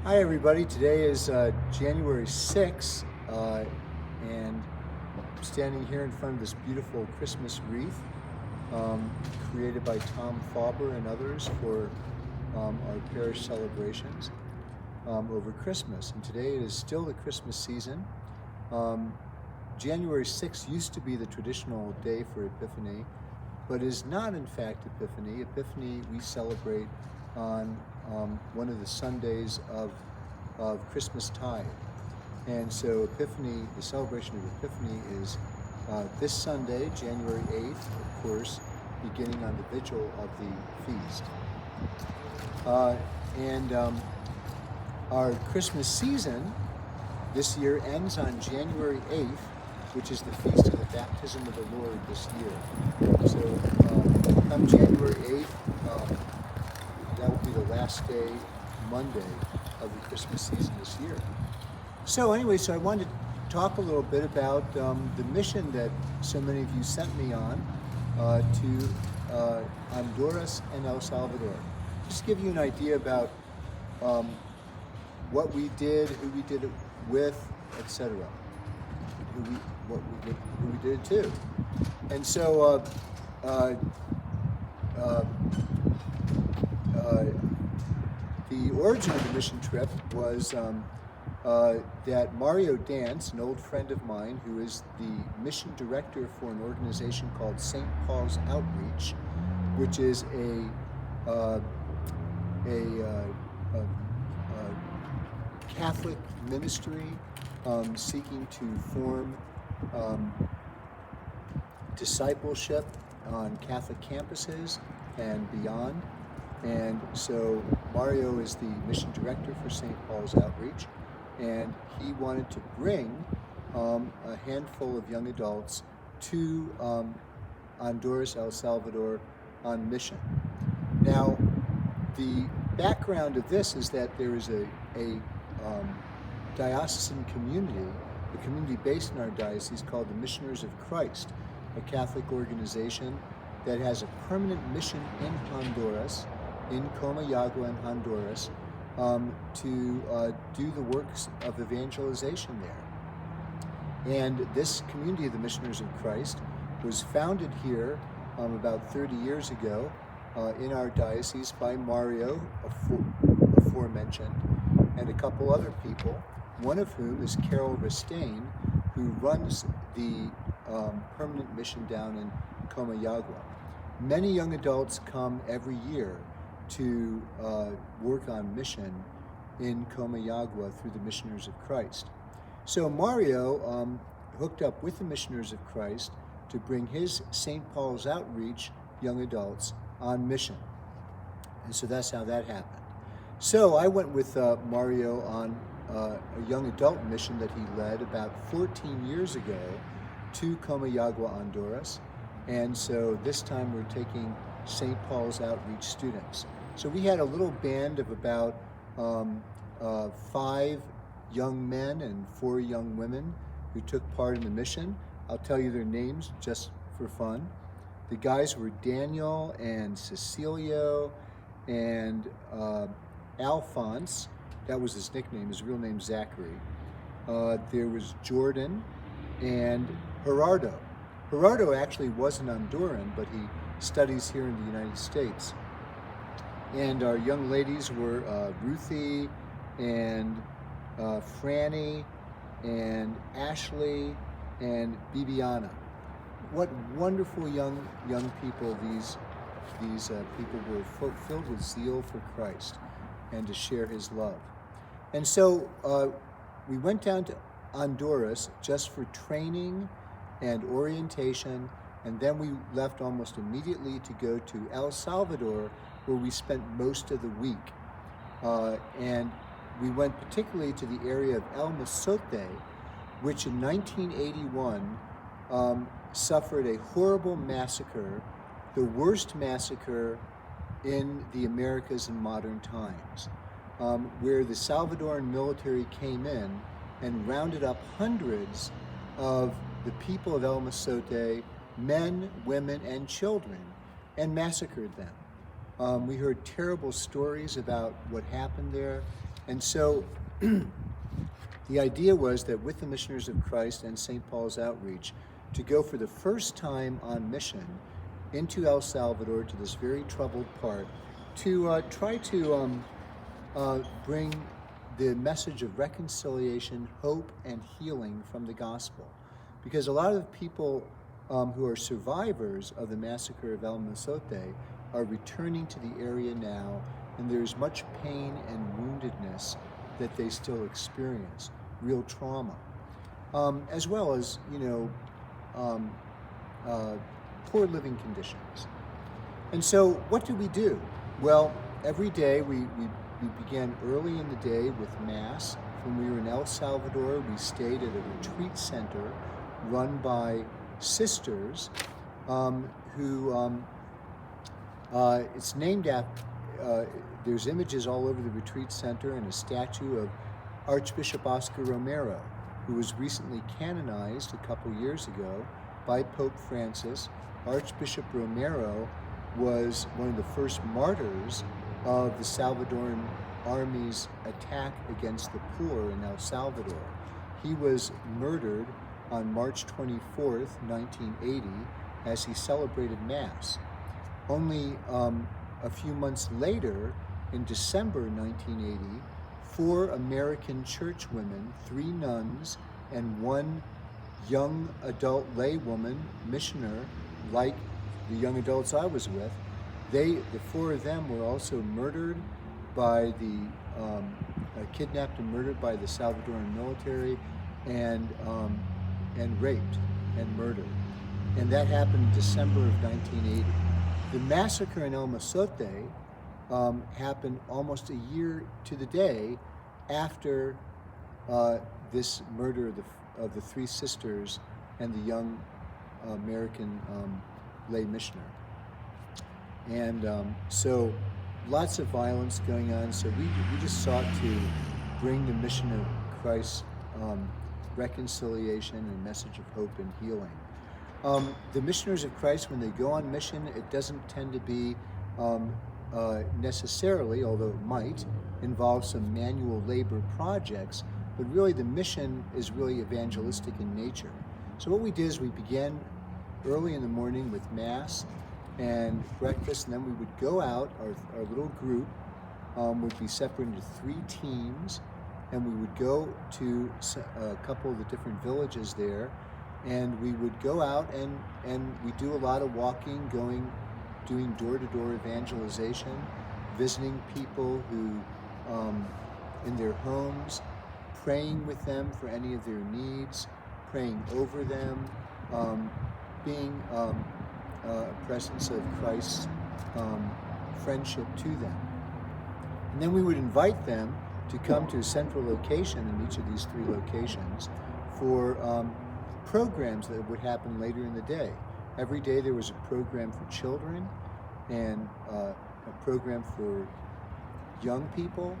Hi everybody, today is January 6th and I'm standing here in front of this beautiful Christmas wreath created by Tom Fauber and others for our parish celebrations over Christmas. And today it is still the Christmas season. January 6th used to be the traditional day for Epiphany, but is not in fact Epiphany. Epiphany we celebrate on one of the Sundays of Christmas tide. And so Epiphany, the celebration of Epiphany is this Sunday, January 8th, of course, beginning on the vigil of the feast. Our Christmas season this year ends on January 8th, which is the feast of the baptism of the Lord this year. So come January 8th, that will be the last day, Monday, of the Christmas season this year. So anyway, I wanted to talk a little bit about the mission that so many of you sent me on to Honduras and El Salvador. Just to give you an idea about what we did, who we did it with, etc. Who we did it to. And so the origin of the mission trip was that Mario Dance, an old friend of mine who is the mission director for an organization called St. Paul's Outreach, which is a Catholic ministry seeking to form discipleship on Catholic campuses and beyond. And so Mario is the mission director for St. Paul's Outreach, and he wanted to bring a handful of young adults to Honduras, El Salvador on mission. Now, the background of this is that there is a diocesan community, a community based in our diocese called the Missioners of Christ, a Catholic organization that has a permanent mission in Honduras, in Comayagua in Honduras, to do the works of evangelization there. And this community of the Missioners of Christ was founded here about 30 years ago in our diocese by Mario, aforementioned, and a couple other people, one of whom is Carol Ristain, who runs the permanent mission down in Comayagua. Many young adults come every year to work on mission in Comayagua through the Missioners of Christ. So Mario hooked up with the Missioners of Christ to bring his St. Paul's Outreach young adults on mission. And so that's how that happened. So I went with Mario on a young adult mission that he led about 14 years ago to Comayagua, Honduras. And so this time we're taking St. Paul's Outreach students. So we had a little band of about 5 young men and 4 young women who took part in the mission. I'll tell you their names just for fun. The guys were Daniel and Cecilio and Alphonse. That was his nickname, his real name Zachary. There was Jordan and Gerardo. Gerardo actually was an Honduran, but he studies here in the United States. And our young ladies were Ruthie and Franny and Ashley and Bibiana. What wonderful young people these people were, filled with zeal for Christ and to share his love. And so we went down to Honduras just for training and orientation, and then we left almost immediately to go to El Salvador, where we spent most of the week. And we went particularly to the area of El Mozote, which in 1981 suffered a horrible massacre, the worst massacre in the Americas in modern times, where the Salvadoran military came in and rounded up hundreds of the people of El Mozote, men, women, and children, and massacred them. We heard terrible stories about what happened there, And so the idea was that with the Missioners of Christ and St. Paul's Outreach, to go for the first time on mission into El Salvador, to this very troubled part, to try to bring the message of reconciliation, hope, and healing from the gospel. Because a lot of people who are survivors of the massacre of El Mozote are returning to the area now, and there's much pain and woundedness that they still experience, real trauma, as well as, poor living conditions. And so what do we do? Well, every day we began early in the day with Mass. When we were in El Salvador, we stayed at a retreat center run by sisters who, it's named after, there's images all over the retreat center and a statue of Archbishop Oscar Romero, who was recently canonized a couple years ago by Pope Francis. Archbishop Romero was one of the first martyrs of the Salvadoran army's attack against the poor in El Salvador. He was murdered on March 24th, 1980, as he celebrated Mass. Only a few months later, in December 1980, 4 American churchwomen, 3 nuns, and 1 young adult laywoman missioner, like the young adults I was with, the 4 of them were also murdered by kidnapped and murdered by the Salvadoran military, and raped and murdered. And that happened in December of 1980. The massacre in El Mozote happened almost a year to the day after this murder of the 3 sisters and the young American lay missioner. And so lots of violence going on. So we just sought to bring the mission of Christ, reconciliation and message of hope and healing. The Missioners of Christ, when they go on mission, it doesn't tend to be necessarily, although it might, involve some manual labor projects, but really the mission is really evangelistic in nature. So what we did is we began early in the morning with Mass and breakfast, and then we would go out, our little group would be separated into 3 teams, and we would go to a couple of the different villages there, and we would go out and we do a lot of walking, doing door-to-door evangelization, visiting people who in their homes, praying with them for any of their needs, praying over them, being a presence of Christ's friendship to them. And then we would invite them to come to a central location in each of these 3 locations for programs that would happen later in the day. Every day there was a program for children and a program for young people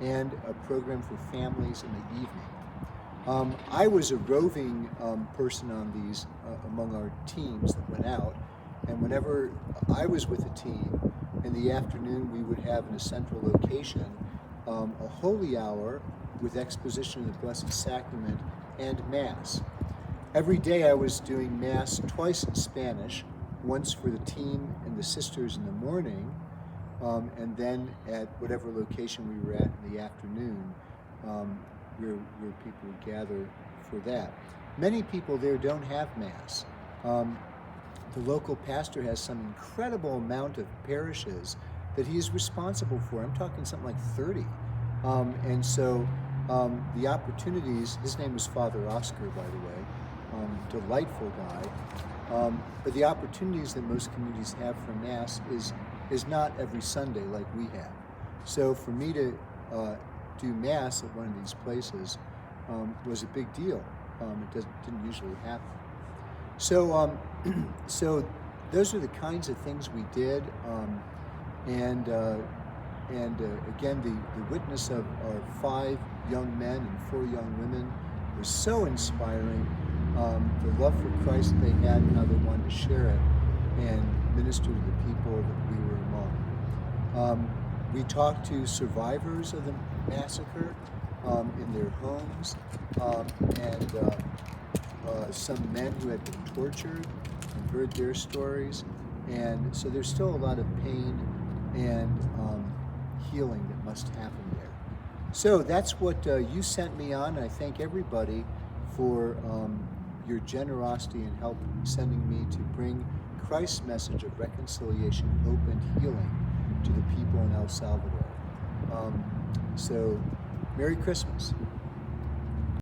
and a program for families in the evening. I was a roving person on these among our teams that went out, and whenever I was with a team, in the afternoon we would have in a central location a holy hour with exposition of the Blessed Sacrament and Mass. Every day I was doing Mass twice in Spanish, once for the team and the sisters in the morning, and then at whatever location we were at in the afternoon, where people would gather for that. Many people there don't have Mass. The local pastor has some incredible amount of parishes that he is responsible for. I'm talking something like 30. And so the opportunities, his name was Father Oscar, by the way, delightful guy, but the opportunities that most communities have for Mass is not every Sunday like we have. So for me to do Mass at one of these places was a big deal. It didn't usually happen. So, so those are the kinds of things we did, and again, the witness of our 5 young men and 4 young women was so inspiring. The love for Christ they had and how they wanted to share it and minister to the people that we were among. We talked to survivors of the massacre in their homes, and some men who had been tortured, and heard their stories. And so there's still a lot of pain and healing that must happen there. So that's what you sent me on. I thank everybody for your generosity and help sending me to bring Christ's message of reconciliation, hope, and healing to the people in El Salvador. So, Merry Christmas.